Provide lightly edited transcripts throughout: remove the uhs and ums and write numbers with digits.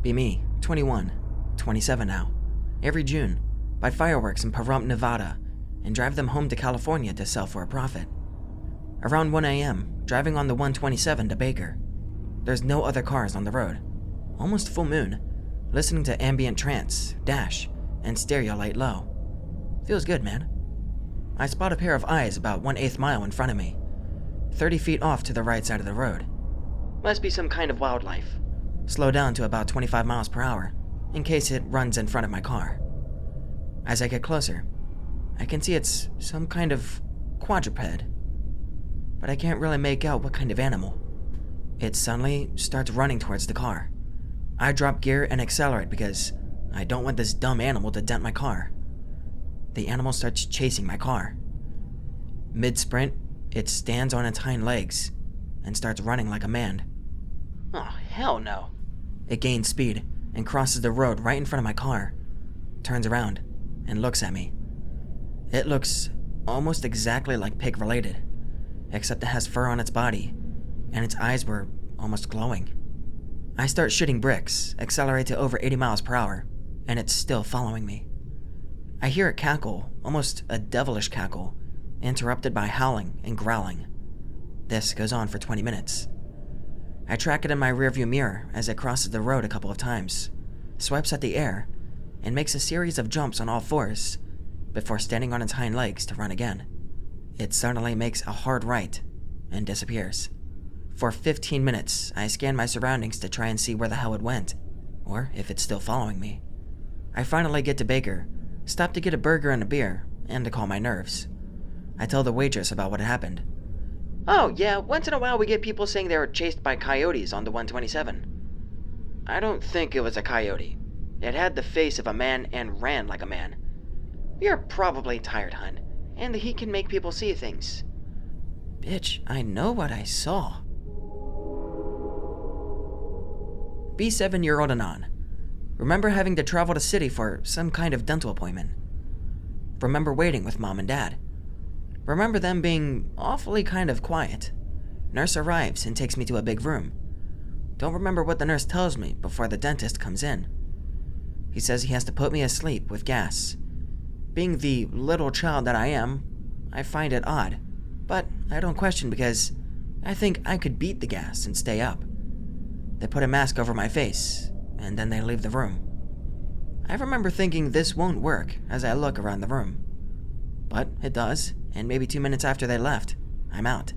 Be me, 21, 27 now. Every June, buy fireworks in Pahrump, Nevada, and drive them home to California to sell for a profit. Around 1 a.m., driving on the 127 to Baker. There's no other cars on the road. Almost full moon, listening to ambient trance, dash, and stereo light low. Feels good, man. I spot a pair of eyes about 1/8 mile in front of me, 30 feet off to the right side of the road. Must be some kind of wildlife. Slow down to about 25 miles per hour, in case it runs in front of my car. As I get closer, I can see it's some kind of quadruped, but I can't really make out what kind of animal. It suddenly starts running towards the car. I drop gear and accelerate because I don't want this dumb animal to dent my car. The animal starts chasing my car. Mid-sprint, it stands on its hind legs and starts running like a man. Oh, hell no. It gains speed and crosses the road right in front of my car, turns around, and looks at me. It looks almost exactly like pig-related, except it has fur on its body, and its eyes were almost glowing. I start shooting bricks, accelerate to over 80 miles per hour, and it's still following me. I hear it cackle, almost a devilish cackle, interrupted by howling and growling. This goes on for 20 minutes. I track it in my rearview mirror as it crosses the road a couple of times, swipes at the air, and makes a series of jumps on all fours before standing on its hind legs to run again. It suddenly makes a hard right and disappears. For 15 minutes, I scan my surroundings to try and see where the hell it went, or if it's still following me. I finally get to Baker, stop to get a burger and a beer, and to calm my nerves. I tell the waitress about what happened. Oh, yeah, once in a while we get people saying they were chased by coyotes on the 127. I don't think it was a coyote. It had the face of a man and ran like a man. You're probably tired, hun, and the heat can make people see things. Bitch, I know what I saw. Be 7-year-old Anon. Remember having to travel to city for some kind of dental appointment. Remember waiting with mom and dad. Remember them being awfully kind of quiet. Nurse arrives and takes me to a big room. Don't remember what the nurse tells me before the dentist comes in. He says he has to put me asleep with gas. Being the little child that I am, I find it odd, but I don't question because I think I could beat the gas and stay up. They put a mask over my face, and then they leave the room. I remember thinking this won't work as I look around the room. But it does, and maybe 2 minutes after they left, I'm out.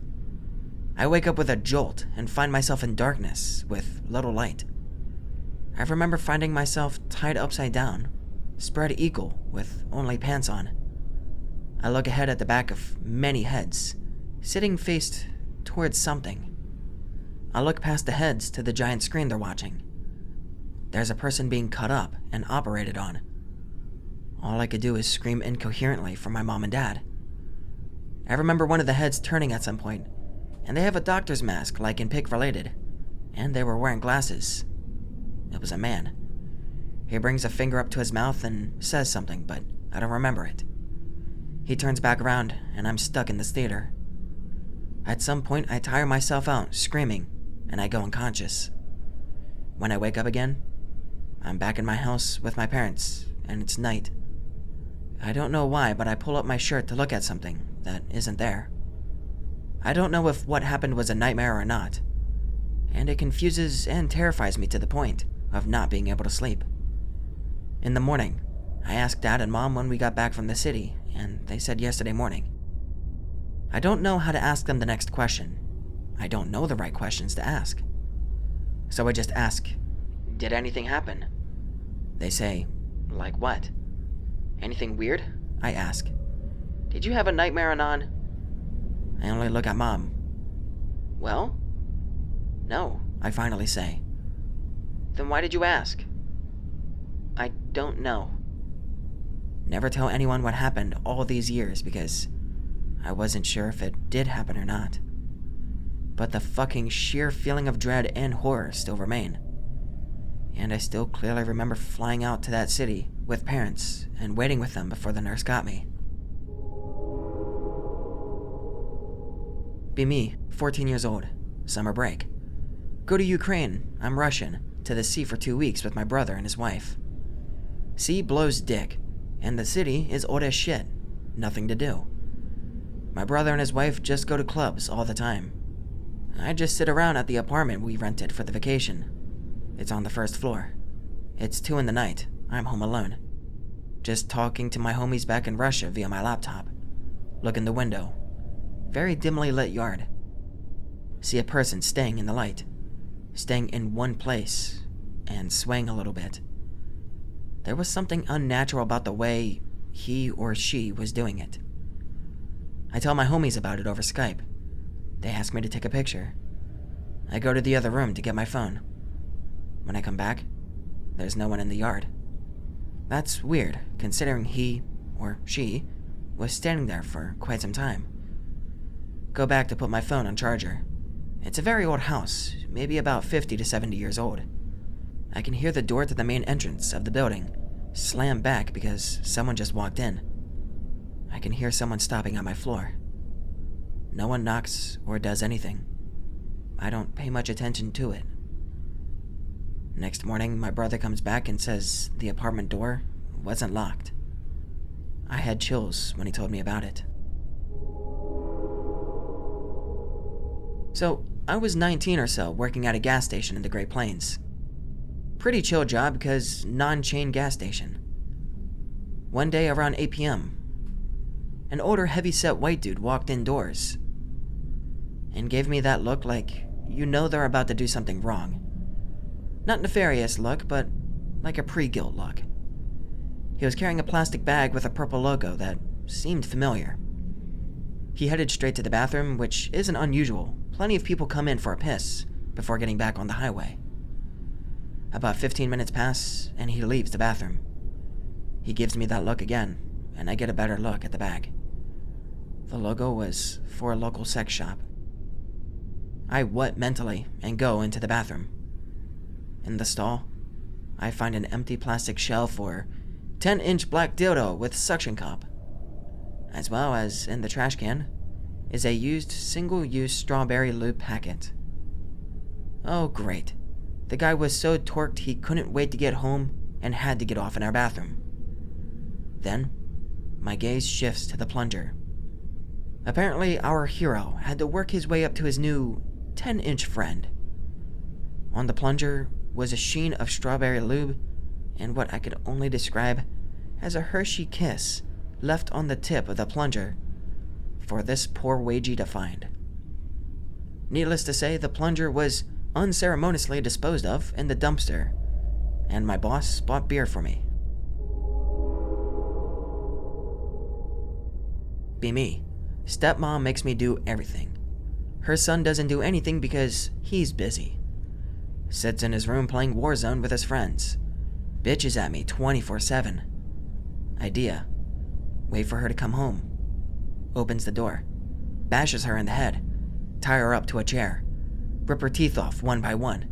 I wake up with a jolt and find myself in darkness with little light. I remember finding myself tied upside down, spread eagle with only pants on. I look ahead at the back of many heads, sitting faced towards something. I look past the heads to the giant screen they're watching. There's a person being cut up and operated on. All I could do is scream incoherently for my mom and dad. I remember one of the heads turning at some point, and they have a doctor's mask like in Pig Related, and they were wearing glasses. It was a man. He brings a finger up to his mouth and says something, but I don't remember it. He turns back around, and I'm stuck in this theater. At some point, I tire myself out, screaming, and I go unconscious. When I wake up again, I'm back in my house with my parents, and it's night. I don't know why, but I pull up my shirt to look at something that isn't there. I don't know if what happened was a nightmare or not, and it confuses and terrifies me to the point of not being able to sleep. In the morning, I asked Dad and Mom when we got back from the city, and they said yesterday morning. I don't know how to ask them the next question. I don't know the right questions to ask. So I just ask, did anything happen? They say, like what? Anything weird? I ask. Did you have a nightmare, Anon? I only look at Mom. Well? No, I finally say. Then why did you ask? I don't know. Never tell anyone what happened all these years because I wasn't sure if it did happen or not. But the fucking sheer feeling of dread and horror still remain. And I still clearly remember flying out to that city with parents and waiting with them before the nurse got me. Be me, 14 years old, summer break. Go to Ukraine, I'm Russian, to the sea for 2 weeks with my brother and his wife. Sea blows dick, and the city is old as shit. Nothing to do. My brother and his wife just go to clubs all the time. I just sit around at the apartment we rented for the vacation. It's on the first floor. It's 2 in the night. I'm home alone. Just talking to my homies back in Russia via my laptop. Look in the window. Very dimly lit yard. See a person staying in the light. Staying in one place and swaying a little bit. There was something unnatural about the way he or she was doing it. I tell my homies about it over Skype. They ask me to take a picture. I go to the other room to get my phone. When I come back, there's no one in the yard. That's weird, considering he, or she, was standing there for quite some time. Go back to put my phone on charger. It's a very old house, maybe about 50 to 70 years old. I can hear the door to the main entrance of the building slam back because someone just walked in. I can hear someone stopping at my floor. No one knocks or does anything. I don't pay much attention to it. Next morning, my brother comes back and says the apartment door wasn't locked. I had chills when he told me about it. So, I was 19 or so working at a gas station in the Great Plains. Pretty chill job because non-chain gas station. One day around 8 p.m., an older heavy-set white dude walked indoors and gave me that look like you know they're about to do something wrong. Not nefarious look, but like a pre-guilt look. He was carrying a plastic bag with a purple logo that seemed familiar. He headed straight to the bathroom, which isn't unusual. Plenty of people come in for a piss before getting back on the highway. About 15 minutes pass, and he leaves the bathroom. He gives me that look again, and I get a better look at the bag. The logo was for a local sex shop. I what mentally and go into the bathroom. In the stall, I find an empty plastic shell for 10-inch black dildo with suction cup. As well as in the trash can is a used single-use strawberry lube packet. Oh great. The guy was so torqued he couldn't wait to get home and had to get off in our bathroom. Then, my gaze shifts to the plunger. Apparently, our hero had to work his way up to his new 10-inch friend. On the plunger was a sheen of strawberry lube and what I could only describe as a Hershey kiss left on the tip of the plunger for this poor wagey to find. Needless to say, the plunger was unceremoniously disposed of in the dumpster, and my boss bought beer for me. Be me. Stepmom makes me do everything. Her son doesn't do anything because he's busy. Sits in his room playing Warzone with his friends. Bitches at me 24/7. Idea. Wait for her to come home. Opens the door. Bashes her in the head. Tie her up to a chair. Rip her teeth off one by one.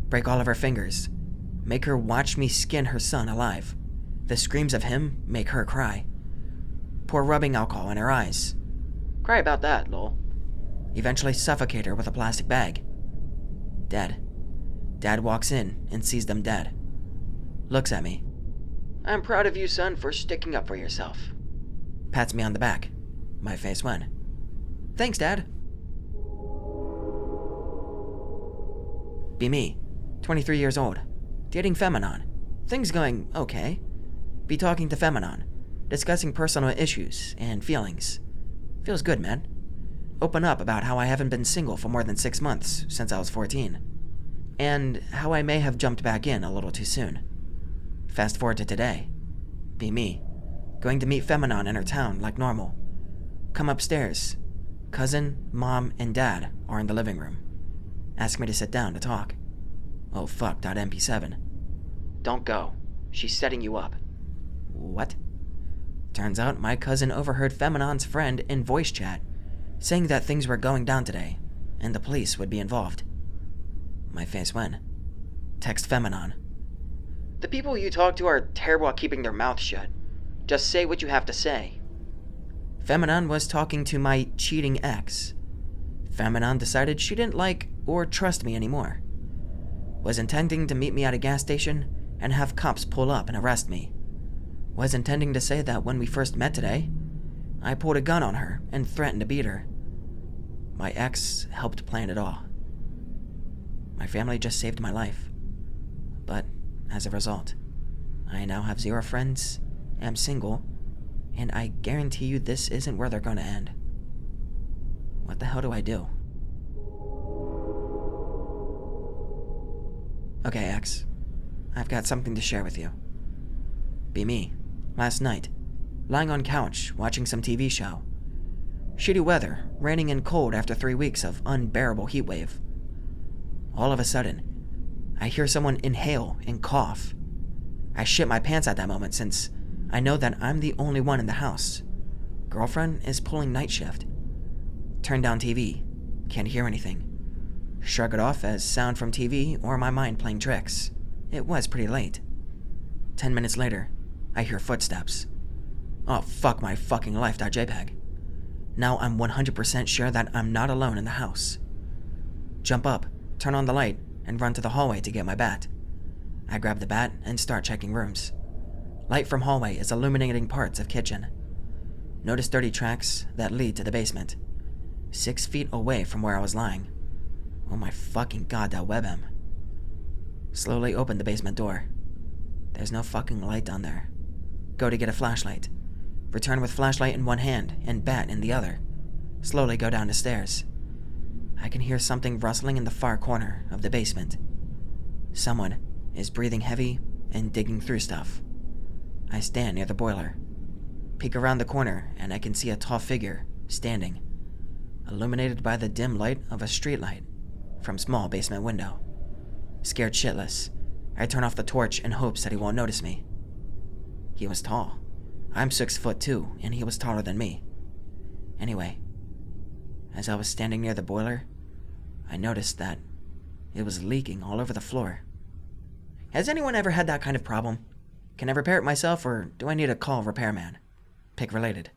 Break all of her fingers. Make her watch me skin her son alive. The screams of him make her cry. Pour rubbing alcohol in her eyes. Cry about that, lol. Eventually suffocate her with a plastic bag. Dead. Dad walks in and sees them dead. Looks at me. I'm proud of you, son, for sticking up for yourself. Pats me on the back. My face went. Thanks, Dad. Be me. 23 years old. Dating Feminon. Things going okay. Be talking to Feminon. Discussing personal issues and feelings. Feels good, man. Open up about how I haven't been single for more than 6 months since I was 14. And how I may have jumped back in a little too soon. Fast forward to today. Be me. Going to meet Feminon in her town like normal. Come upstairs. Cousin, mom, and dad are in the living room. Ask me to sit down to talk. Oh fuck, .mp7. Don't go. She's setting you up. What? Turns out my cousin overheard Feminon's friend in voice chat saying that things were going down today and the police would be involved. My face went. Text Feminon. The people you talk to are terrible at keeping their mouths shut. Just say what you have to say. Feminon was talking to my cheating ex. Feminon decided she didn't like or trust me anymore. Was intending to meet me at a gas station and have cops pull up and arrest me. Was intending to say that when we first met today, I pulled a gun on her and threatened to beat her. My ex helped plan it all. My family just saved my life. But as a result, I now have 0 friends, am single, and I guarantee you this isn't where they're gonna end. What the hell do I do? Okay, X. I've got something to share with you. Be me, last night, lying on couch watching some TV show. Shitty weather, raining and cold after 3 weeks of unbearable heat wave. All of a sudden, I hear someone inhale and cough. I shit my pants at that moment since I know that I'm the only one in the house. Girlfriend is pulling night shift. Turn down TV, can't hear anything. Shrug it off as sound from TV or my mind playing tricks. It was pretty late. 10 minutes later, I hear footsteps. Oh, fuck my fucking life.jpg. Now I'm 100% sure that I'm not alone in the house. Jump up, turn on the light, and run to the hallway to get my bat. I grab the bat and start checking rooms. Light from hallway is illuminating parts of kitchen. Notice dirty tracks that lead to the basement. 6 feet away from where I was lying. Oh my fucking god, that webm. Slowly open the basement door. There's no fucking light down there. Go to get a flashlight. Return with flashlight in one hand and bat in the other. Slowly go down the stairs. I can hear something rustling in the far corner of the basement. Someone is breathing heavy and digging through stuff. I stand near the boiler. Peek around the corner and I can see a tall figure standing, illuminated by the dim light of a streetlight from small basement window. Scared shitless, I turn off the torch in hopes that he won't notice me. He was tall. I'm 6 foot 2, and he was taller than me. Anyway, as I was standing near the boiler, I noticed that it was leaking all over the floor. Has anyone ever had that kind of problem? Can I repair it myself, or do I need to call a repairman? Pick related.